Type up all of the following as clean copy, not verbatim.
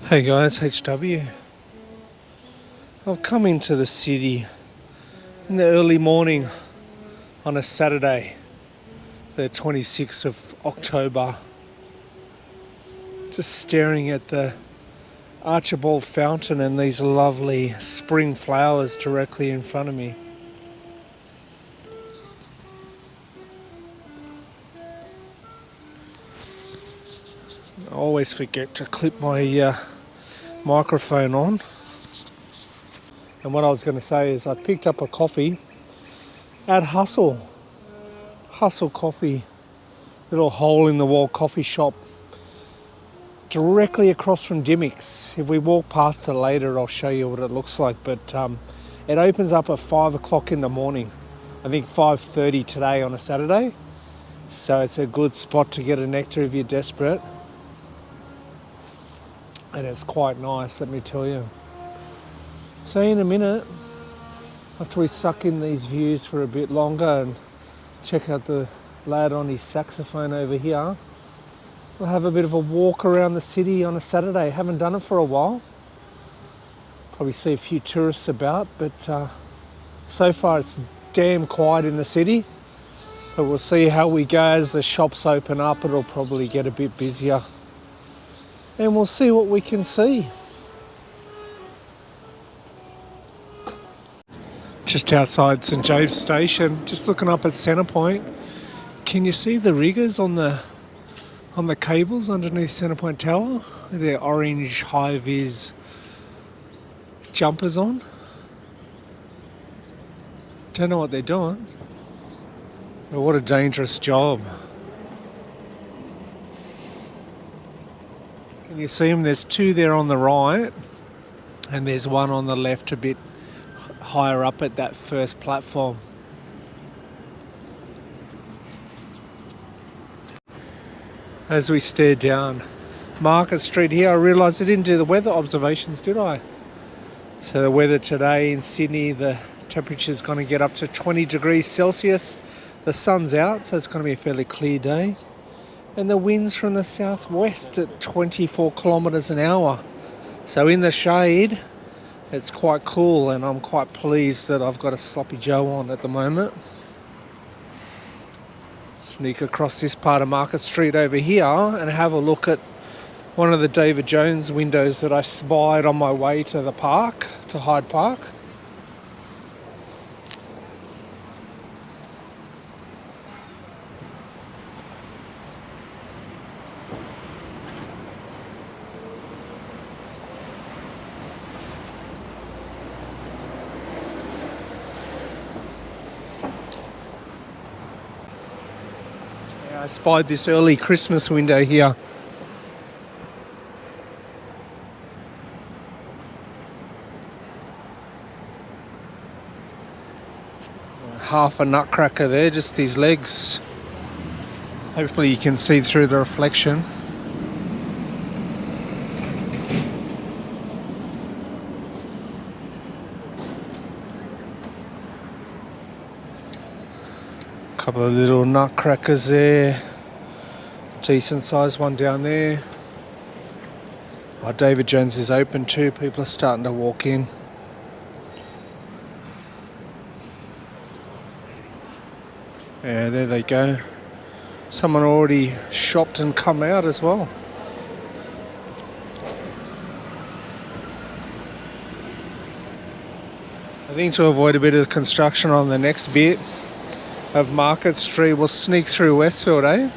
Hey guys, HW. I've come into the city in the early morning on a Saturday, the 26th of October, just staring at the Archibald Fountain and these lovely spring flowers directly in front of me. I always forget to clip my microphone on. And what I was going to say is I picked up a coffee at Hustle Coffee, little hole in the wall coffee shop directly across from Dimmick's. If we walk past it later, I'll show you what it looks like. But it opens up at 5 o'clock in the morning. I think 5:30 today on a Saturday. So it's a good spot to get a nectar if you're desperate. And it's quite nice, let me tell you. So in a minute, after we suck in these views for a bit longer and check out the lad on his saxophone over here, we'll have a bit of a walk around the city on a Saturday. Haven't done it for a while. Probably see a few tourists about, but so far it's damn quiet in the city. But we'll see how we go as the shops open up. It'll probably get a bit busier. And we'll see what we can see. Just outside St James Station, just looking up at Centrepoint. Can you see the riggers on the cables underneath Centrepoint Tower with their orange high-vis jumpers on? Don't know what they're doing, but what a dangerous job. Can you see them? There's two there on the right, and there's one on the left a bit higher up at that first platform. As we stare down Market Street here, I realised I didn't do the weather observations, did I? So the weather today in Sydney, the temperature's going to get up to 20 degrees Celsius. The sun's out, so it's going to be a fairly clear day. And the wind's from the southwest at 24 kilometres an hour. So in the shade, it's quite cool, and I'm quite pleased that I've got a sloppy Joe on at the moment. Sneak across this part of Market Street over here and have a look at one of the David Jones windows that I spied on my way to the park, to Hyde Park. I spied this early Christmas window here. Half a nutcracker there, just his legs. Hopefully you can see through the reflection. Couple of little nutcrackers there. Decent sized one down there. Oh, David Jones is open too. People are starting to walk in. Yeah, there they go. Someone already shopped and come out as well. I think to avoid a bit of construction on the next bit of Market Street, we'll sneak through Westfield, eh?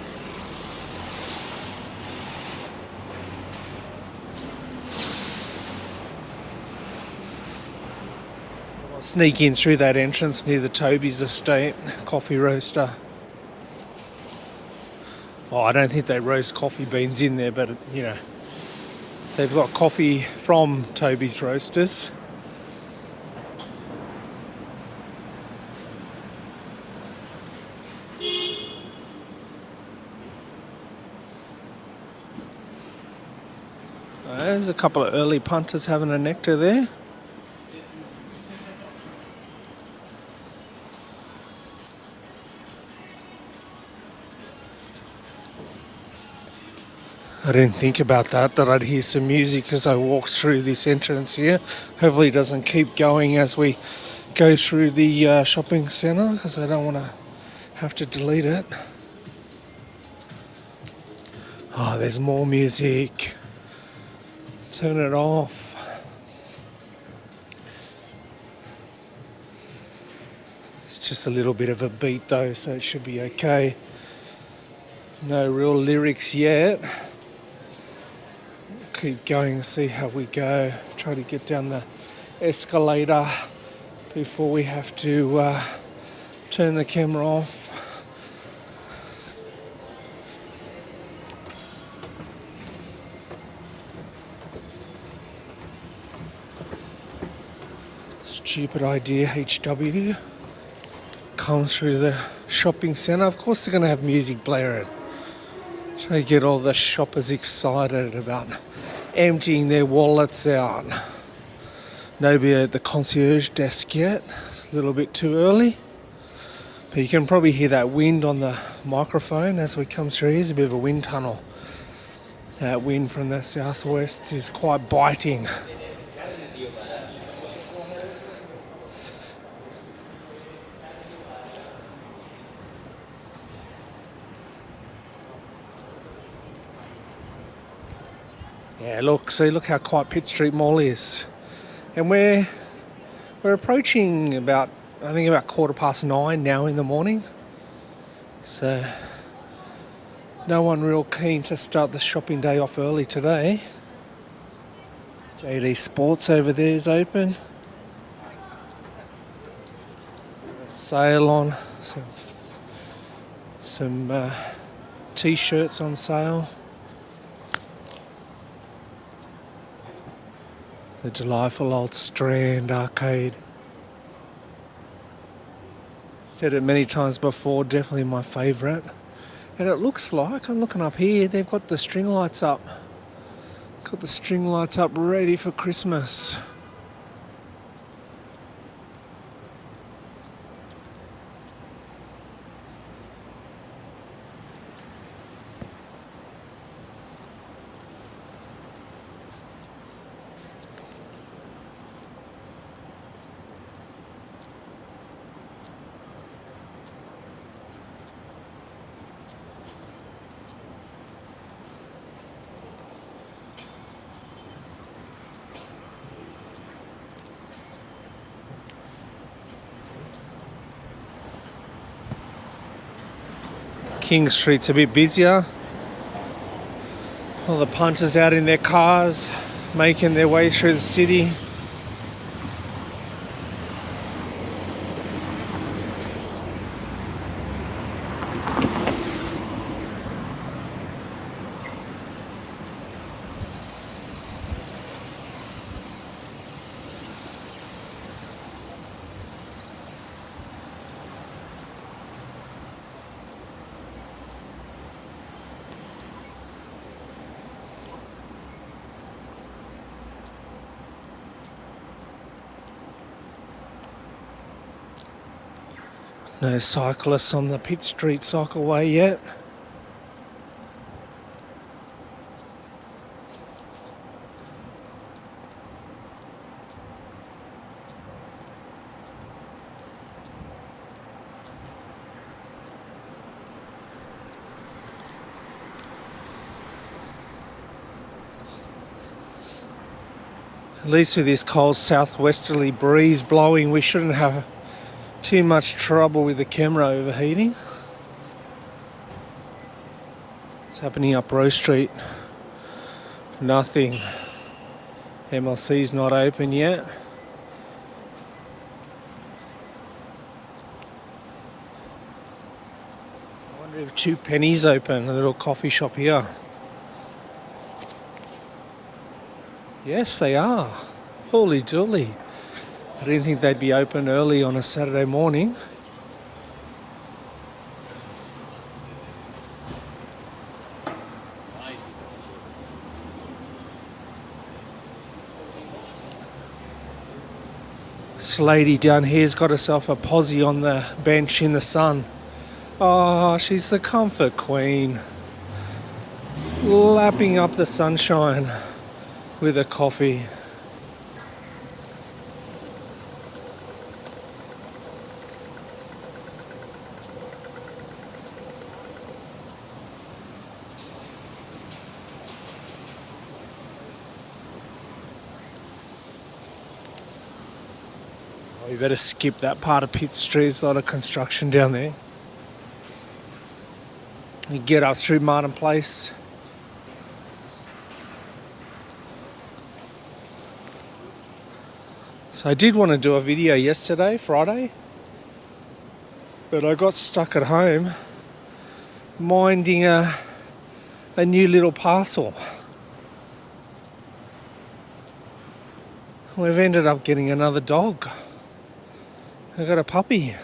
We'll sneak in through that entrance near the Toby's estate coffee roaster. Oh, I don't think they roast coffee beans in there, but you know, they've got coffee from Toby's Roasters. There's a couple of early punters having a nectar there. I didn't think about that I'd hear some music as I walk through this entrance here. Hopefully it doesn't keep going as we go through the shopping centre, because I don't want to have to delete it. Oh, there's more music. Turn it off. It's just a little bit of a beat though, so it should be okay. No real lyrics yet. Keep going and see how we go. Try to get down the escalator before we have to turn the camera off. Stupid idea, HW. Come through the shopping centre. Of course they're going to have music blaring. Try to get all the shoppers excited about emptying their wallets out. Nobody at the concierge desk yet. It's a little bit too early. But you can probably hear that wind on the microphone as we come through. Here's a bit of a wind tunnel. That wind from the southwest is quite biting. Yeah, look how quiet Pitt Street Mall is. And we're approaching about 9:15 now in the morning. So no one real keen to start the shopping day off early today. JD Sports over there is open. Sale on. Some t-shirts on sale. The delightful old Strand arcade. Said it many times before, definitely my favourite. And it looks like, I'm looking up here, they've got the string lights up. Got the string lights up ready for Christmas. King Street's a bit busier. All the punters out in their cars, making their way through the city. No cyclists on the Pitt Street cycleway yet. At least with this cold southwesterly breeze blowing, we shouldn't have too much trouble with the camera overheating. What's happening up Rowe Street? Nothing. MLC's not open yet. I wonder if Two Pennies open, a little coffee shop here. Yes, they are. Holy dooly. I didn't think they'd be open early on a Saturday morning. This lady down here's got herself a posse on the bench in the sun. Oh, she's the comfort queen. lapping up the sunshine with a coffee. You better skip that part of Pitt Street. There's a lot of construction down there. You get up through Martin Place. So I did want to do a video yesterday, Friday, but I got stuck at home minding a new little parcel. We've ended up getting another dog. I got a puppy.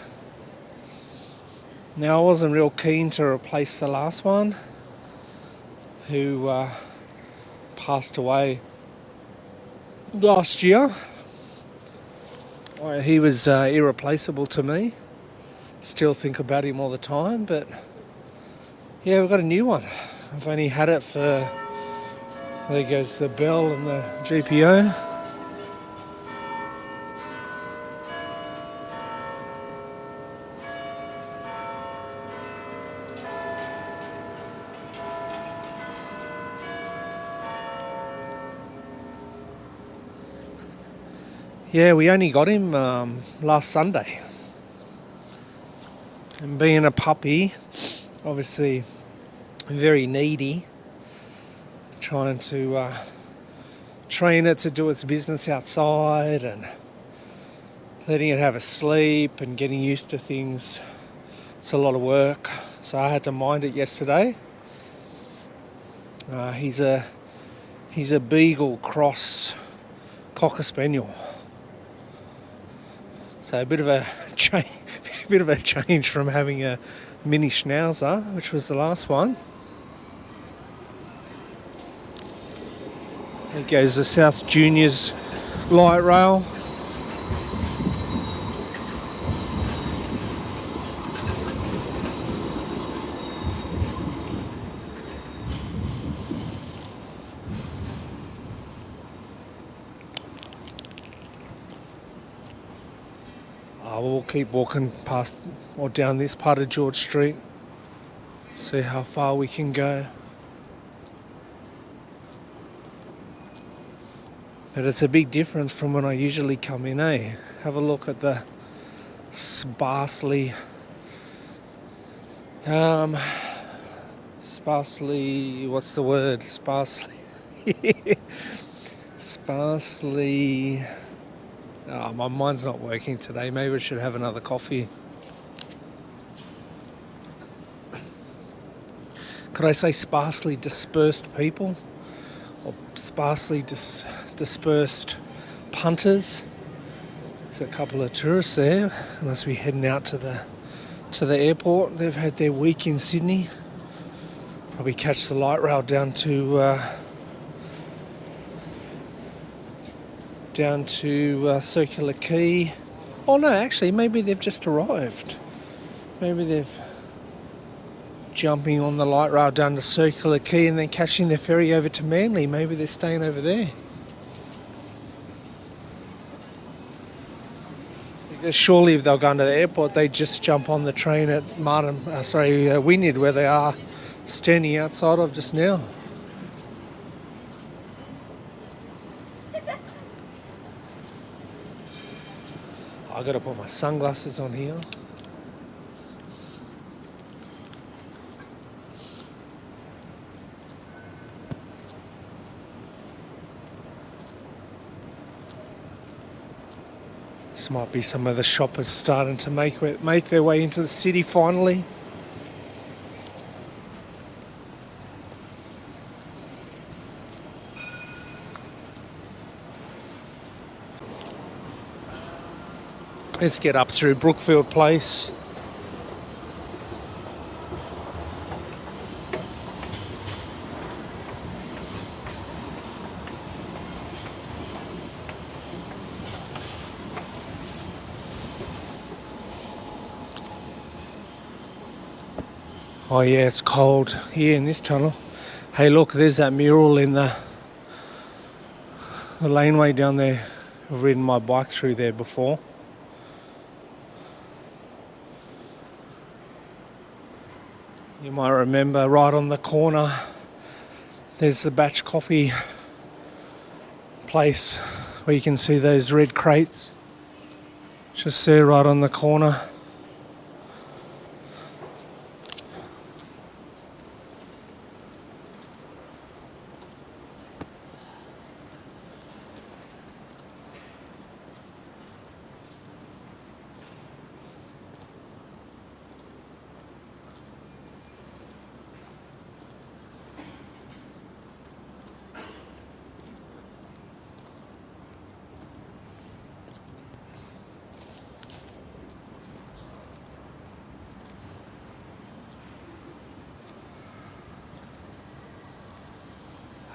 Now I wasn't real keen to replace the last one, who passed away last year. He was irreplaceable to me. Still think about him all the time, but yeah, we've got a new one. I've only had it for, there goes the bell and the GPO. Yeah, we only got him last Sunday. And being a puppy, obviously very needy, trying to train it to do its business outside and letting it have a sleep and getting used to things. It's a lot of work, so I had to mind it yesterday. He's a beagle cross cocker spaniel. So a bit of a change from having a mini schnauzer, which was the last one. There goes the South Juniors light rail. We'll keep walking past or down this part of George Street, see how far we can go. But it's a big difference from when I usually come in, eh? Have a look at the sparsely, what's the word? Sparsely. Oh, my mind's not working today. Maybe I should have another coffee. Could I say sparsely dispersed people? Or sparsely dispersed punters? There's a couple of tourists there. They must be heading out to the airport. They've had their week in Sydney. Probably catch the light rail down to Circular Quay. Oh no, actually, maybe they've just arrived. Maybe they've jumping on the light rail down to Circular Quay and then catching the ferry over to Manly. Maybe they're staying over there. Because surely if they're going to the airport, they'd just jump on the train at Wynyard, where they are standing outside of just now. I got to put my sunglasses on here. This might be some of the shoppers starting to make their way into the city finally. Let's get up through Brookfield Place. Oh yeah, it's cold here in this tunnel. Hey look, there's that mural in the laneway down there. I've ridden my bike through there before. You might remember right on the corner there's the Batch Coffee place where you can see those red crates. Just there right on the corner.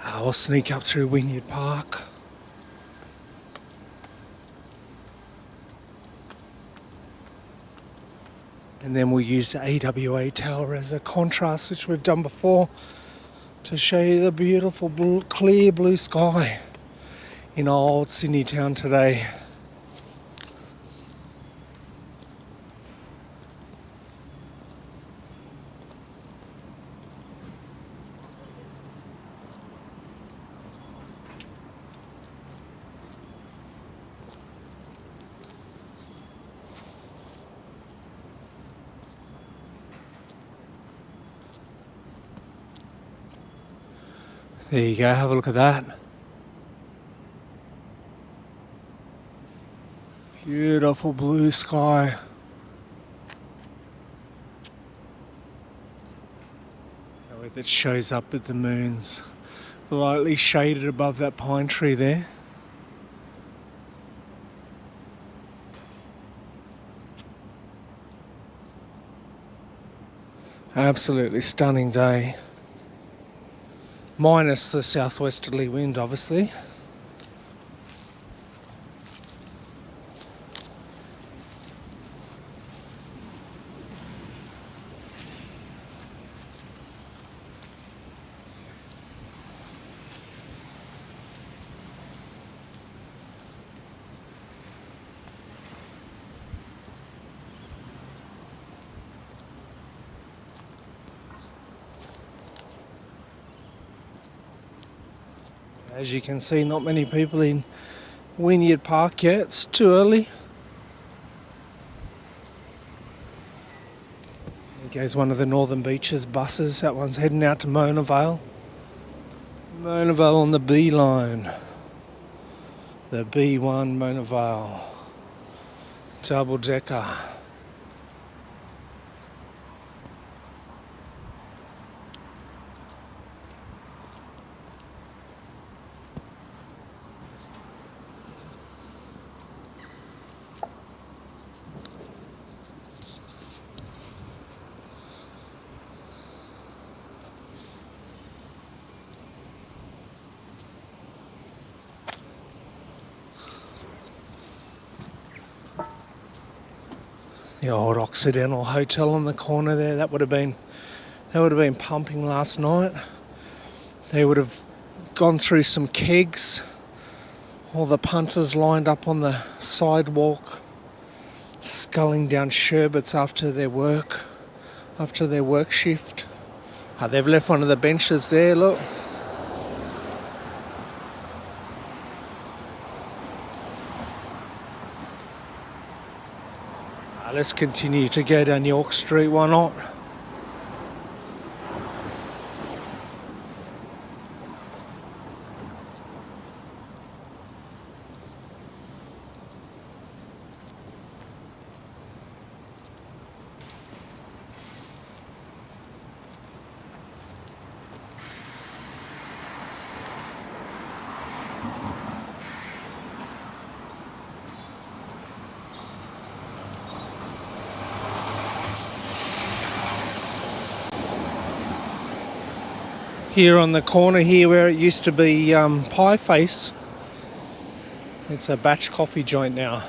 I'll sneak up through Wynyard Park. And then we'll use the AWA Tower as a contrast, which we've done before, to show you the beautiful clear blue sky in old Sydney town today. There you go, have a look at that. Beautiful blue sky. As it shows up at the moons, lightly shaded above that pine tree there. Absolutely stunning day. Minus the southwesterly wind, obviously. As you can see, not many people in Wynyard Park yet. It's too early. There goes one of the Northern Beaches buses. That one's heading out to Mona Vale. Mona Vale on the B line. The B1 Mona Vale. Double decker. The old Occidental Hotel on the corner there, that would have been pumping last night. They would have gone through some kegs. All the punters lined up on the sidewalk, sculling down sherbets after their work shift. They've left one of the benches there, look. Let's continue to go down York Street, why not? Here on the corner here where it used to be Pie Face, it's a Batch coffee joint now.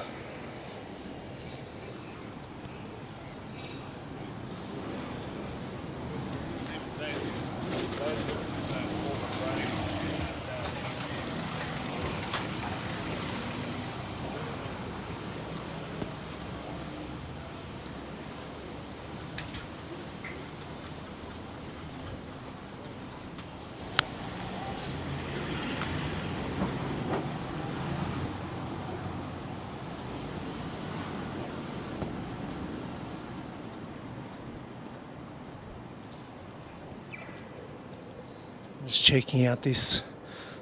Just checking out this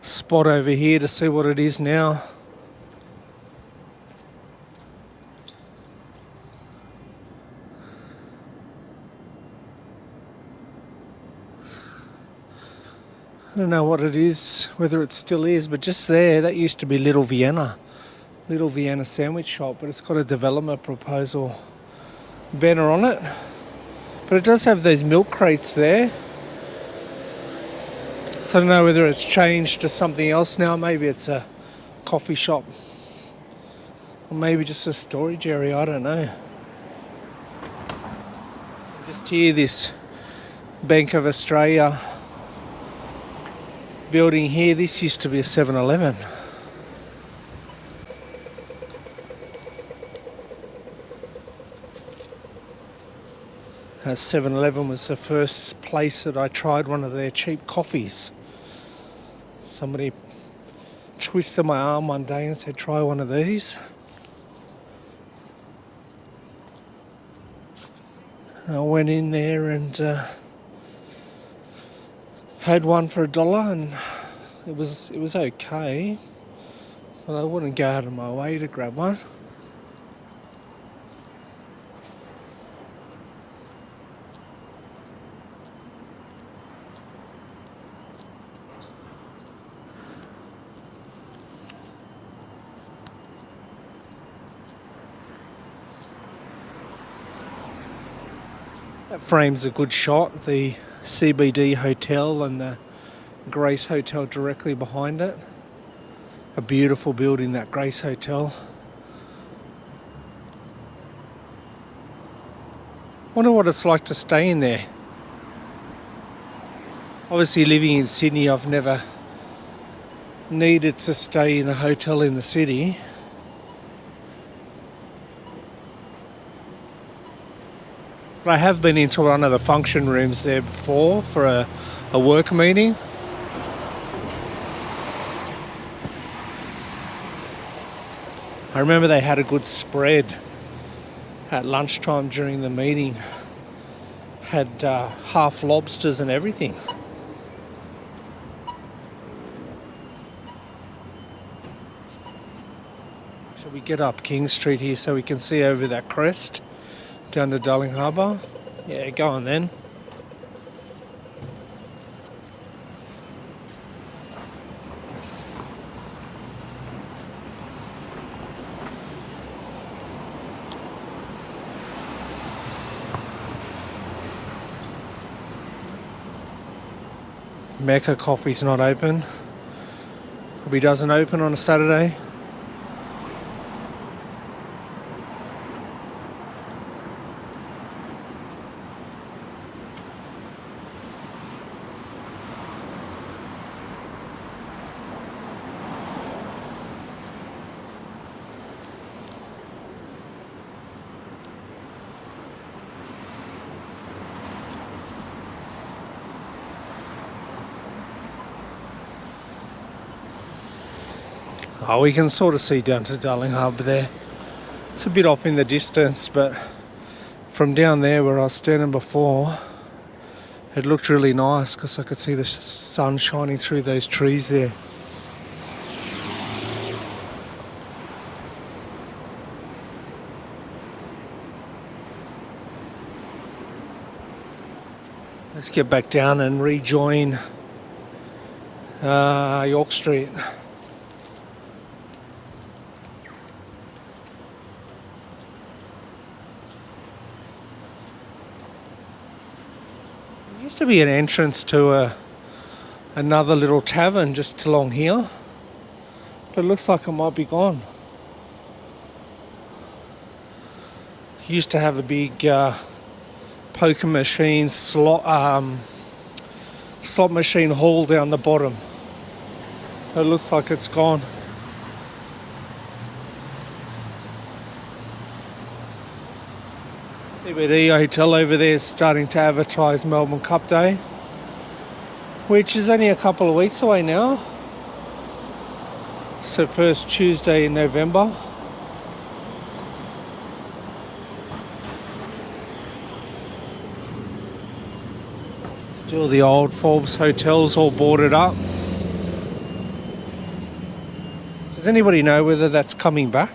spot over here to see what it is now. I don't know what it is, whether it still is, but just there, that used to be Little Vienna sandwich shop, but it's got a development proposal banner on it. But it does have those milk crates there. So I don't know whether it's changed to something else now. Maybe it's a coffee shop. Or maybe just a storage area, I don't know. Just here, this Bank of Australia building here. This used to be a 7-Eleven. – 7-Eleven was the first place that I tried one of their cheap coffees. Somebody twisted my arm one day and said, try one of these. I went in there and had one for $1, and it was okay, but I wouldn't go out of my way to grab one. That frame's a good shot. The CBD Hotel and the Grace Hotel directly behind it. A beautiful building, that Grace Hotel. Wonder what it's like to stay in there. Obviously, living in Sydney, I've never needed to stay in a hotel in the city. But I have been into one of the function rooms there before for a work meeting. I remember they had a good spread at lunchtime during the meeting. Had half lobsters and everything. Shall we get up King Street here so we can see over that crest? Down to Darling Harbour? Yeah, go on then. Mecca Coffee's not open. Probably doesn't open on a Saturday. Oh, we can sort of see down to Darling Harbour there. It's a bit off in the distance, but from down there where I was standing before, it looked really nice because I could see the sun shining through those trees there. Let's get back down and rejoin York Street. Used to be an entrance to another little tavern just along here, but it looks like it might be gone. Used to have a big poker machine slot machine hall down the bottom. It looks like it's gone. CBD Hotel over there is starting to advertise Melbourne Cup Day, which is only a couple of weeks away now. So first Tuesday in November. Still the old Forbes hotels all boarded up. Does anybody know whether that's coming back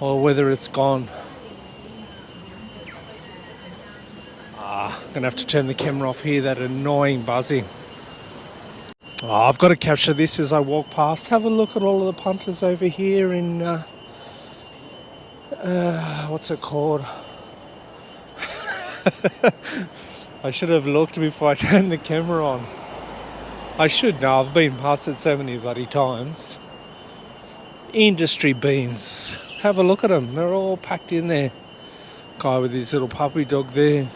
or whether it's gone? I'm gonna have to turn the camera off here, that annoying buzzing. Oh, I've got to capture this as I walk past. Have a look at all of the punters over here in, what's it called? I should have looked before I turned the camera on. I should know, I've been past it so many bloody times. Industry beans. Have a look at them, they're all packed in there. Guy with his little puppy dog there.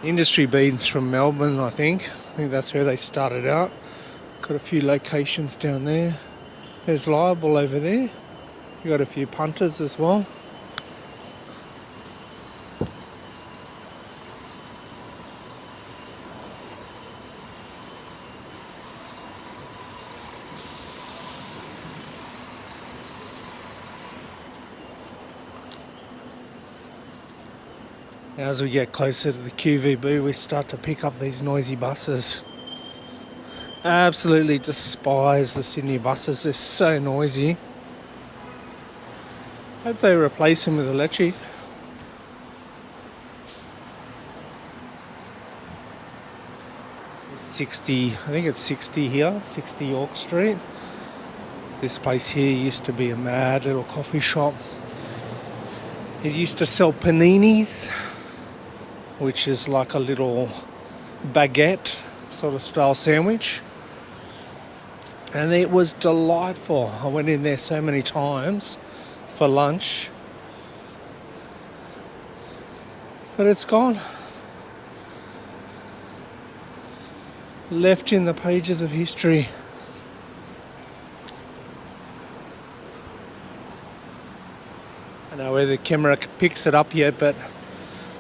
Industry beans from Melbourne, I think. I think that's where they started out. Got a few locations down there. There's Liable over there. You got a few punters as well. As we get closer to the QVB, we start to pick up these noisy buses. Absolutely despise the Sydney buses, they're so noisy. Hope they replace them with electric. I think it's 60 here, 60 York Street. This place here used to be a mad little coffee shop. It used to sell paninis, which is like a little baguette sort of style sandwich. And it was delightful. I went in there so many times for lunch. But it's gone. Left in the pages of history. I don't know whether the camera picks it up yet, but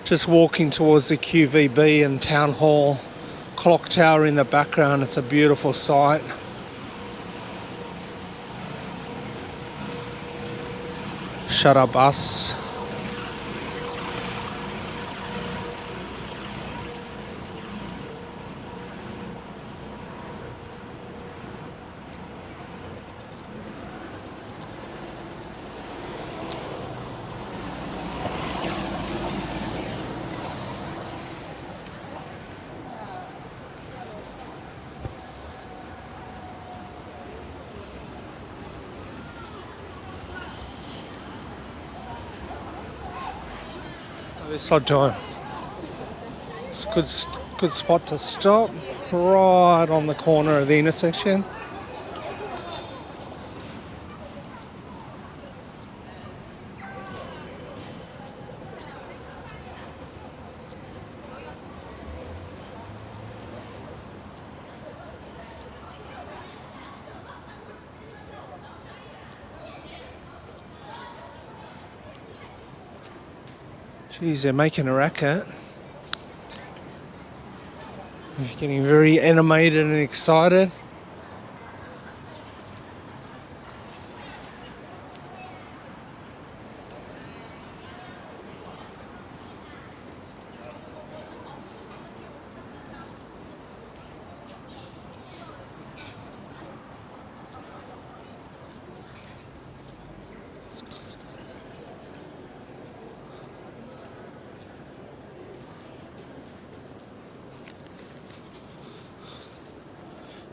just walking towards the QVB and Town Hall clock tower in the background. It's a beautiful sight. Shut up, bus. This odd time. It's a good spot to stop, right on the corner of the intersection. Geez, they're making a racket. They're getting very animated and excited.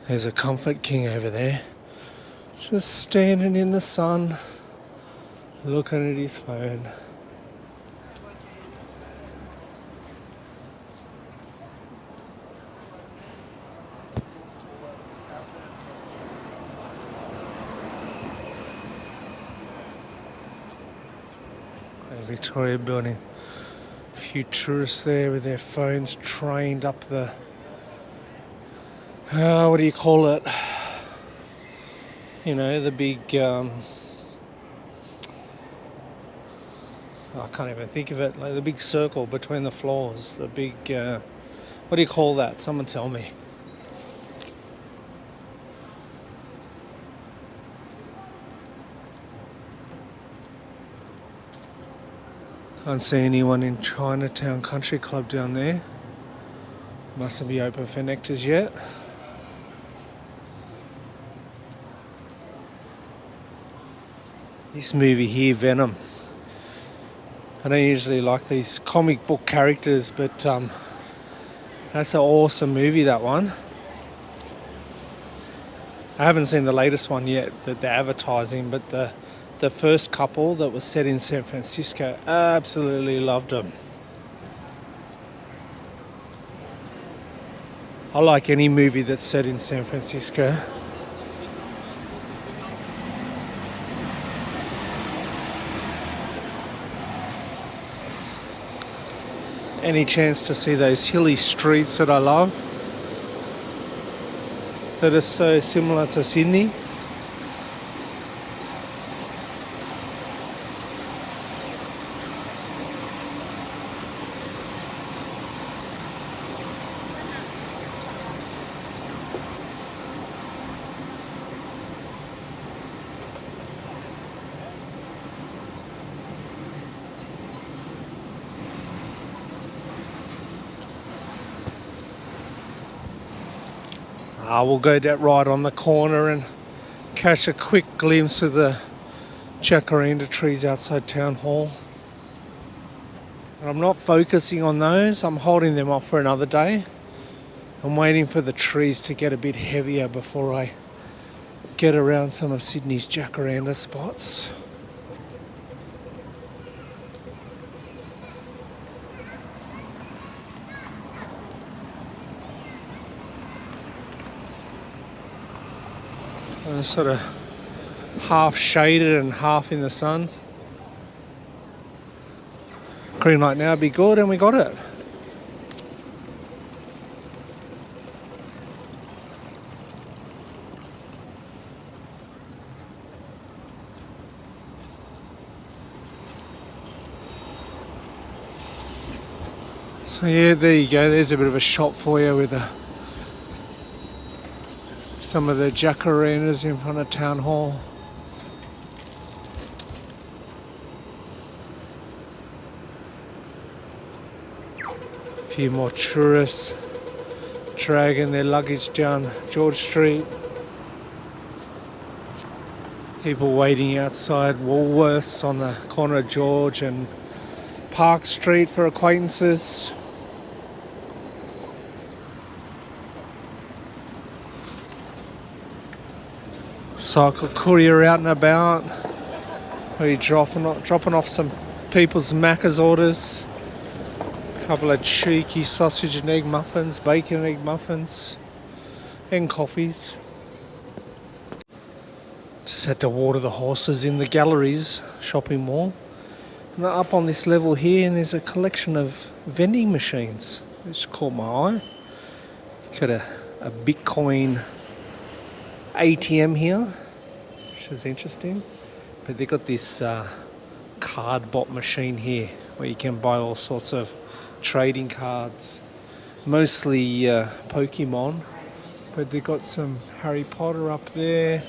There's a Comfort King over there, just standing in the sun, looking at his phone. Victoria building. A few tourists there with their phones trained up the what do you call it? You know, the big, I can't even think of it, like the big circle between the floors, the big, what do you call that? Someone tell me. Can't see anyone in Chinatown Country Club down there. Mustn't be open for nectars yet. This movie here, Venom. I don't usually like these comic book characters, but that's an awesome movie, that one. I haven't seen the latest one yet, the advertising, but the first couple that was set in San Francisco, absolutely loved them. I like any movie that's set in San Francisco. Any chance to see those hilly streets that I love, that are so similar to Sydney. We'll go that right on the corner and catch a quick glimpse of the Jacaranda trees outside Town Hall. And I'm not focusing on those, I'm holding them off for another day. I'm waiting for the trees to get a bit heavier before I get around some of Sydney's Jacaranda spots. Sort of half shaded and half in the sun. Green light now, be good, and we got it. So yeah, there you go, there's a bit of a shot for you with some of the jacarandas in front of Town Hall. A few more tourists dragging their luggage down George Street. People waiting outside Woolworths on the corner of George and Park Street for acquaintances. Cycle courier out and about. We're dropping off some people's Macca's orders. A couple of cheeky sausage and egg muffins, bacon and egg muffins, and coffees. Just had to water the horses in the Galleries shopping mall. And up on this level here, and there's a collection of vending machines, which caught my eye. Got a Bitcoin ATM here, which is interesting. But they got this card bot machine here where you can buy all sorts of trading cards, mostly Pokemon. But they got some Harry Potter up there.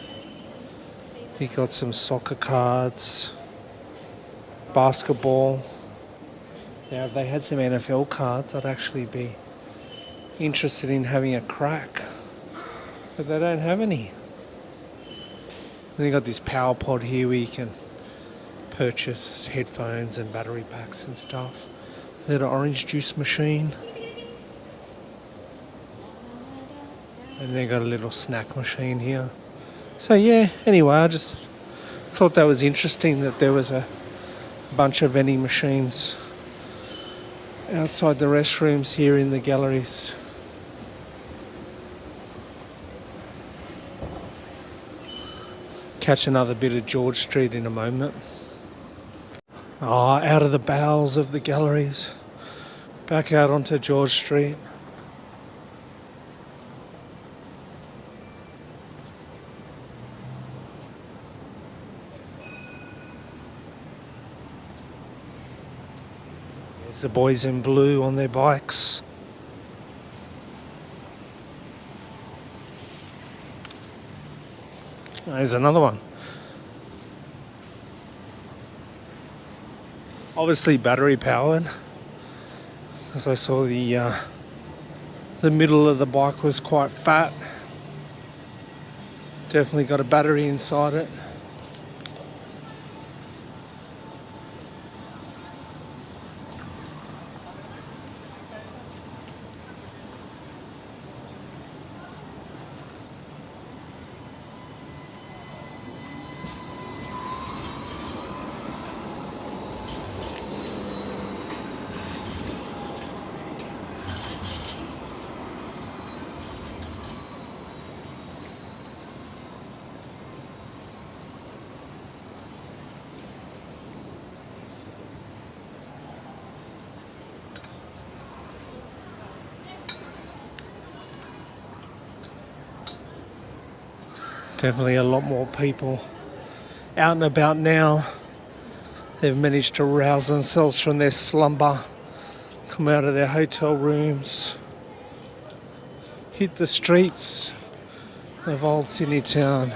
They got some soccer cards, basketball. Now, if they had some NFL cards, I'd actually be interested in having a crack. But they don't have any. And they got this power pod here where you can purchase headphones and battery packs and stuff. They got an orange juice machine. And they got a little snack machine here. So yeah, anyway, I just thought that was interesting that there was a bunch of vending machines outside the restrooms here in the Galleries. Catch another bit of George Street in a moment. Out of the bowels of the Galleries, back out onto George Street. There's the boys in blue on their bikes. There's another one. Obviously battery powered, because I saw the middle of the bike was quite fat. Definitely got a battery inside it. Definitely a lot more people out and about now. They've managed to rouse themselves from their slumber, come out of their hotel rooms, hit the streets of old Sydney town.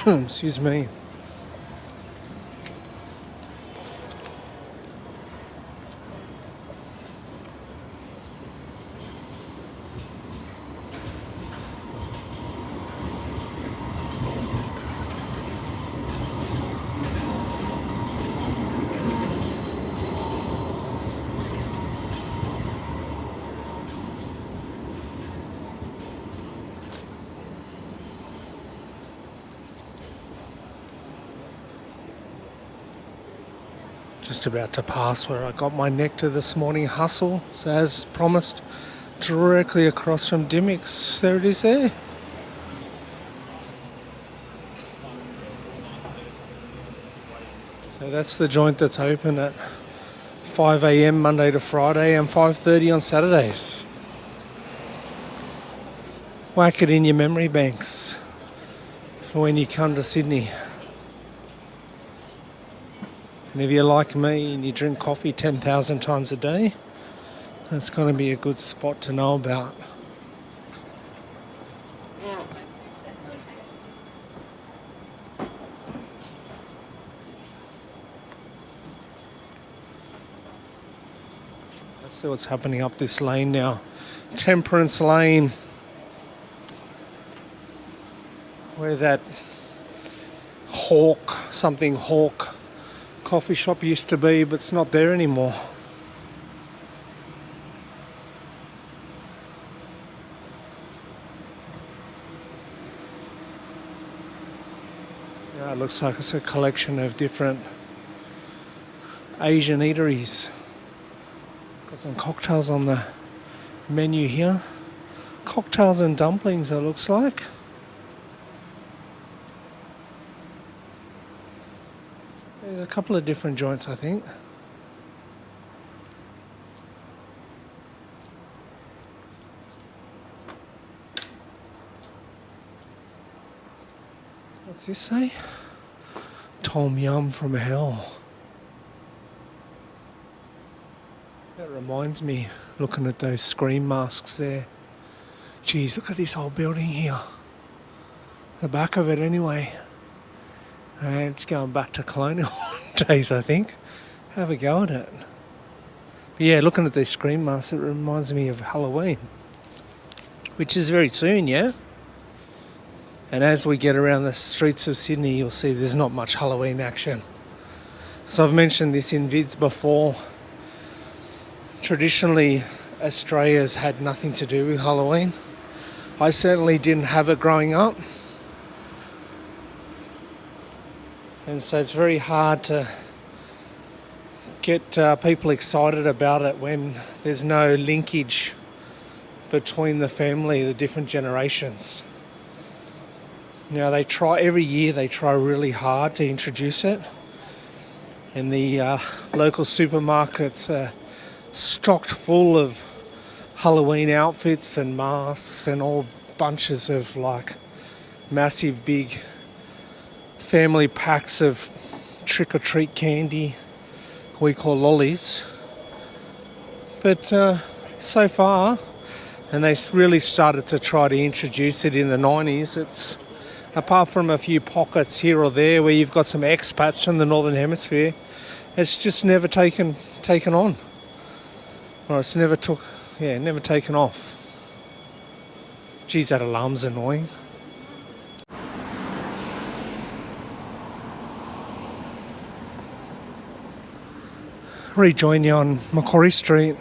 Excuse me. Just about to pass where I got my nectar this morning. Hustle, so as promised, directly across from Dimmick's. There it is there. So that's the joint that's open at 5 a.m. Monday to Friday and 5:30 on Saturdays. Whack it in your memory banks for when you come to Sydney. And if you're like me and you drink coffee 10,000 times a day, that's going to be a good spot to know about. Let's see what's happening up this lane now. Temperance Ln, where that Hawk coffee shop used to be, but it's not there anymore. Yeah, it looks like it's a collection of different Asian eateries. Got some cocktails on the menu here. Cocktails and dumplings, it looks like. There's a couple of different joints, I think. What's this say? Tom Yum from hell. That reminds me, looking at those screen masks there. Geez, look at this whole building here. The back of it anyway. And it's going back to colonial days, I think. Have a go at it. But yeah, looking at these screen masks, it reminds me of Halloween. Which is very soon, yeah? And as we get around the streets of Sydney, you'll see there's not much Halloween action. So I've mentioned this in vids before. Traditionally, Australia's had nothing to do with Halloween. I certainly didn't have it growing up. And so it's very hard to get people excited about it when there's no linkage between the family, the different generations. Now every year they try really hard to introduce it. And the local supermarkets are stocked full of Halloween outfits and masks and all bunches of like massive big family packs of trick-or-treat candy we call lollies. But so far, and they really started to try to introduce it in the 90s, it's apart from a few pockets here or there where you've got some expats from the Northern Hemisphere, it's just never taken on. Or it's never taken off. Geez, that alarm's annoying. Rejoin you on Macquarie Street,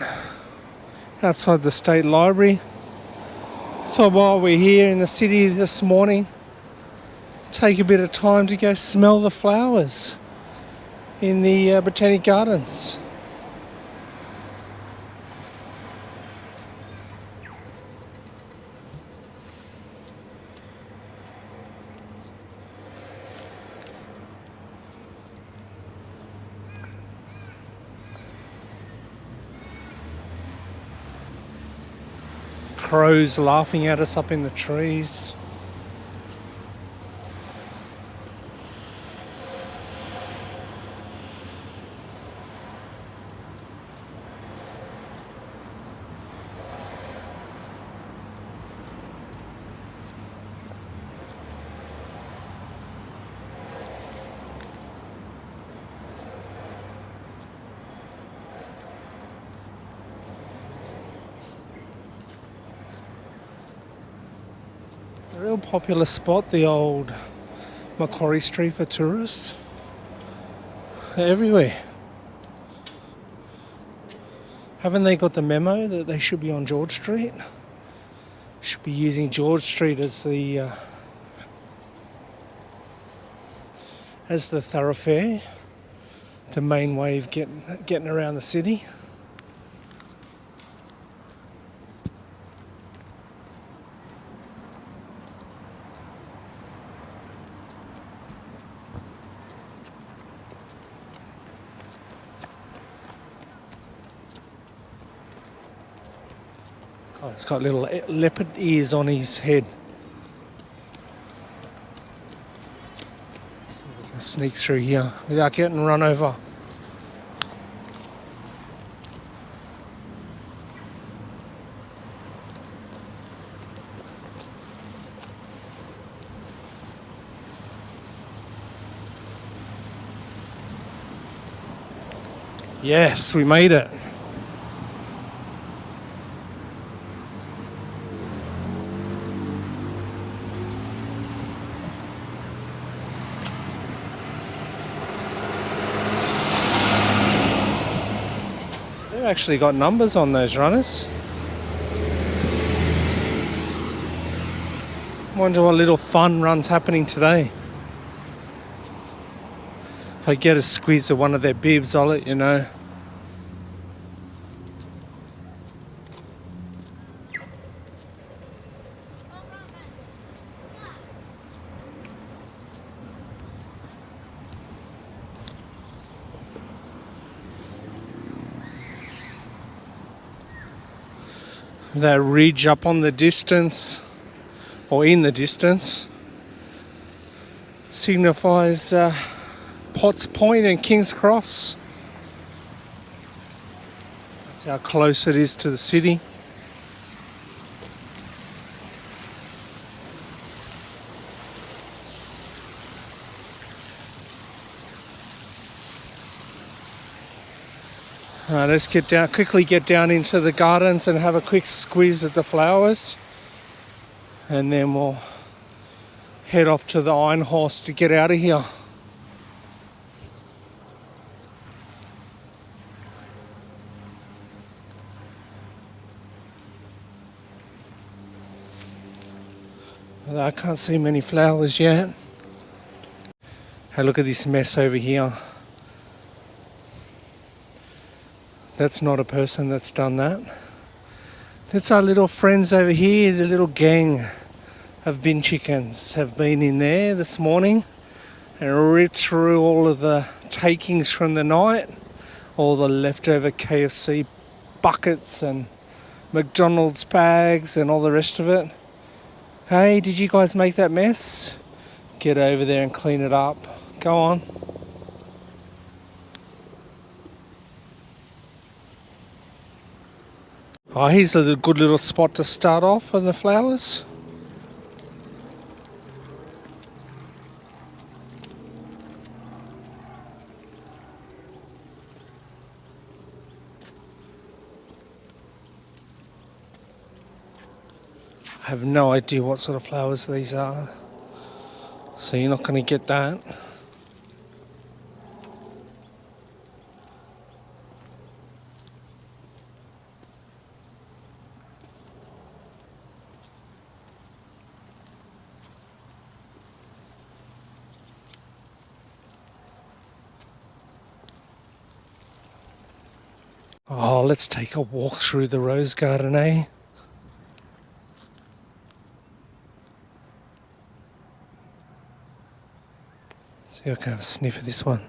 outside the State Library. So while we're here in the city this morning, take a bit of time to go smell the flowers in the Botanic Gardens. Crows laughing at us up in the trees. A real popular spot, the old Macquarie Street for tourists. They're everywhere. Haven't they got the memo that they should be on George Street? Should be using George Street as the thoroughfare, the main way of getting around the city. Oh, it's got little leopard ears on his head. So we can sneak through here without getting run over. Yes, we made it. They've actually got numbers on those runners. Wonder what little fun run's happening today. If I get a squeeze of one of their bibs, I'll let you know. That ridge up on the distance, or in the distance, signifies Potts Point and King's Cross. That's how close it is to the city. Let's quickly get down into the gardens and have a quick squeeze at the flowers. And then we'll head off to the Iron Horse to get out of here. I can't see many flowers yet. Hey, look at this mess over here. That's not a person that's done that. That's our little friends over here, the little gang of bin chickens have been in there this morning and ripped through all of the takings from the night, all the leftover KFC buckets and McDonald's bags and all the rest of it. Hey, did you guys make that mess? Get over there and clean it up. Go on. Oh, here's a good little spot to start off on the flowers. I have no idea what sort of flowers these are, so you're not going to get that. Oh, let's take a walk through the rose garden, eh? See if I can have a sniff of this one.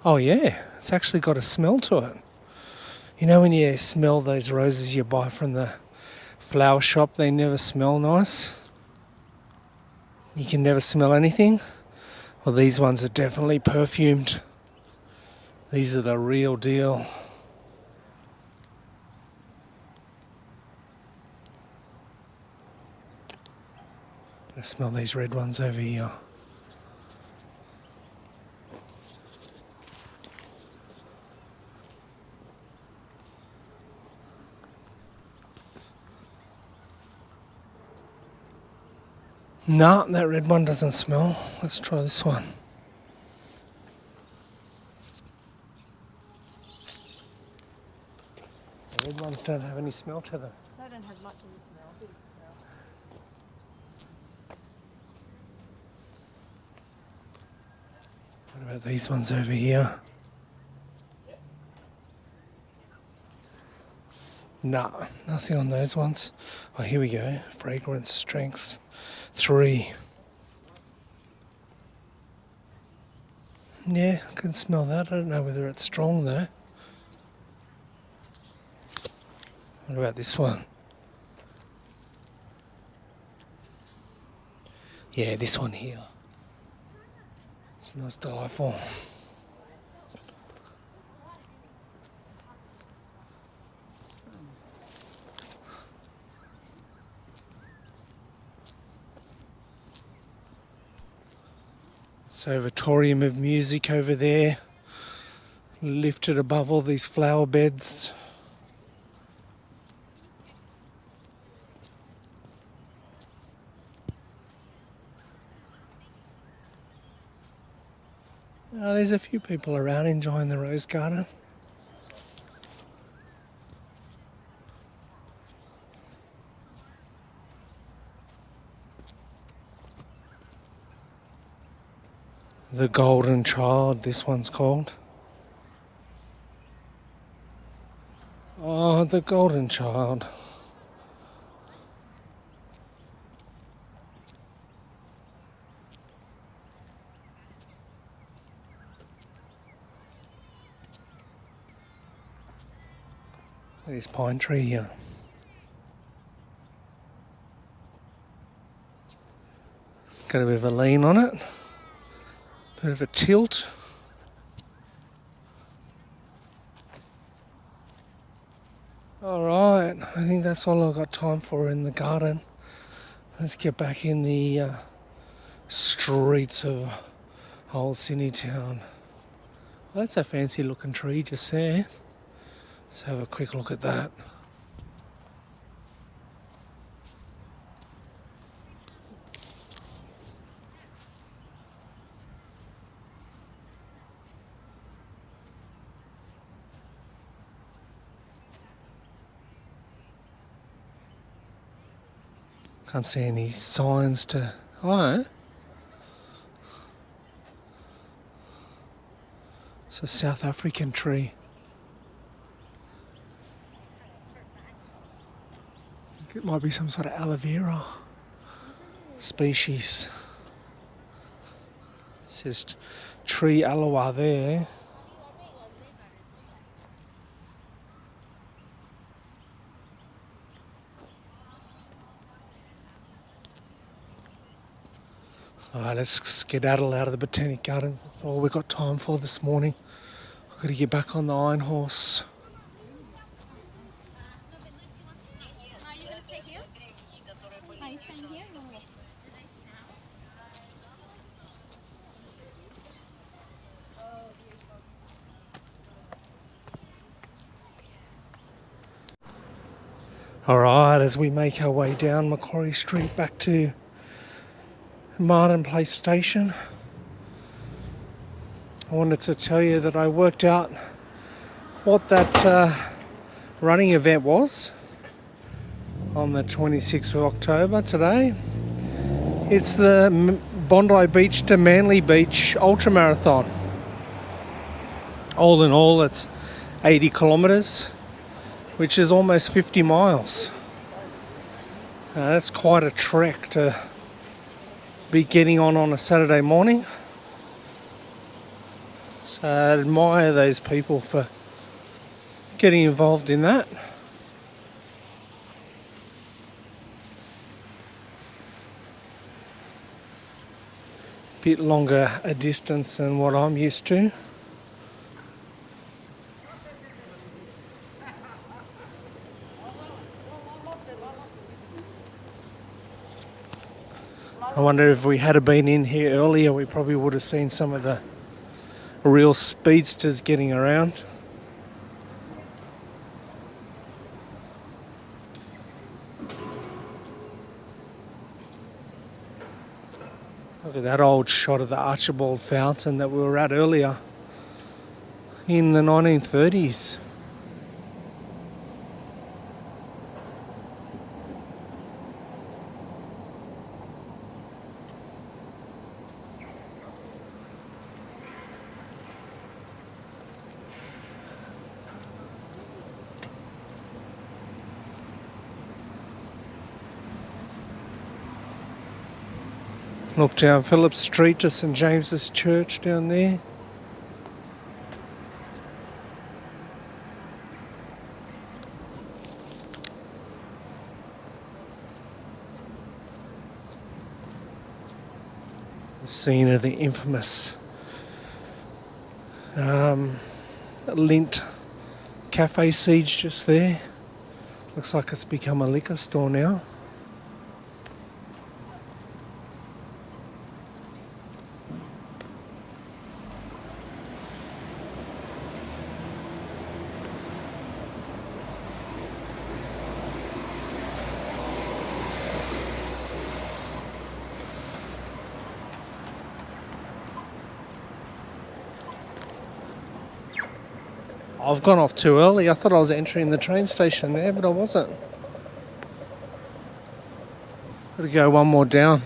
Oh yeah, it's actually got a smell to it. You know when you smell those roses you buy from the flower shop, they never smell nice? You can never smell anything? Well, these ones are definitely perfumed. These are the real deal. I smell these red ones over here. No, that red one doesn't smell. Let's try this one. The red ones don't have any smell to them. They don't have much of the smell, bit of smell. What about these ones over here? Nah, nothing on those ones. Oh, here we go. Fragrance strength 3. Yeah, I can smell that. I don't know whether it's strong though. What about this one? Yeah, this one here. Smells delightful. Conservatorium of music over there, lifted above all these flower beds. There's a few people around enjoying the rose garden. The Golden Child, this one's called. Oh, the Golden Child. This pine tree here. Got a bit of a lean on it. Bit of a tilt. I think that's all I've got time for in the garden. Let's get back in the streets of old Sydney town. Well, that's a fancy looking tree just there. Let's have a quick look at that. Can't see any signs to... Oh, it's a South African tree. It might be some sort of aloe vera species. It says tree aloe there. Alright, let's skedaddle out of the Botanic Garden. That's all we've got time for this morning. I've got to get back on the Iron Horse. Alright, as we make our way down Macquarie Street back to Martin Place Station, I wanted to tell you that I worked out what that running event was on the 26th of October today. It's the Bondi Beach to Manly Beach Ultra Marathon. All in all, it's 80 kilometres, which is almost 50 miles. That's quite a trek to be getting on a Saturday morning. So I admire those people for getting involved in that. Bit longer a distance than what I'm used to. I wonder if we had been in here earlier, we probably would have seen some of the real speedsters getting around. Look at that old shot of the Archibald Fountain that we were at earlier in the 1930s. Look down Phillip Street to St James's Church down there. The scene of the infamous Lint cafe siege just there. Looks like it's become a liquor store now. I've gone off too early. I thought I was entering the train station there, but I wasn't. Got to go one more down.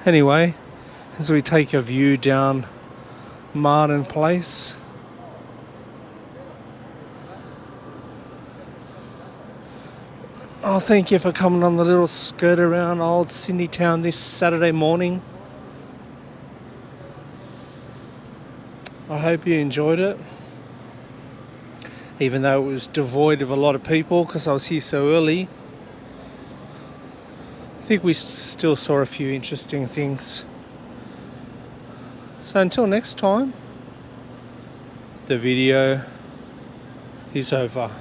Anyway, as we take a view down Martin Place, Oh, thank you for coming on the little skirt around old Sydney town this Saturday morning. I hope you enjoyed it. Even though it was devoid of a lot of people because I was here so early. I think we still saw a few interesting things. So until next time, the video is over.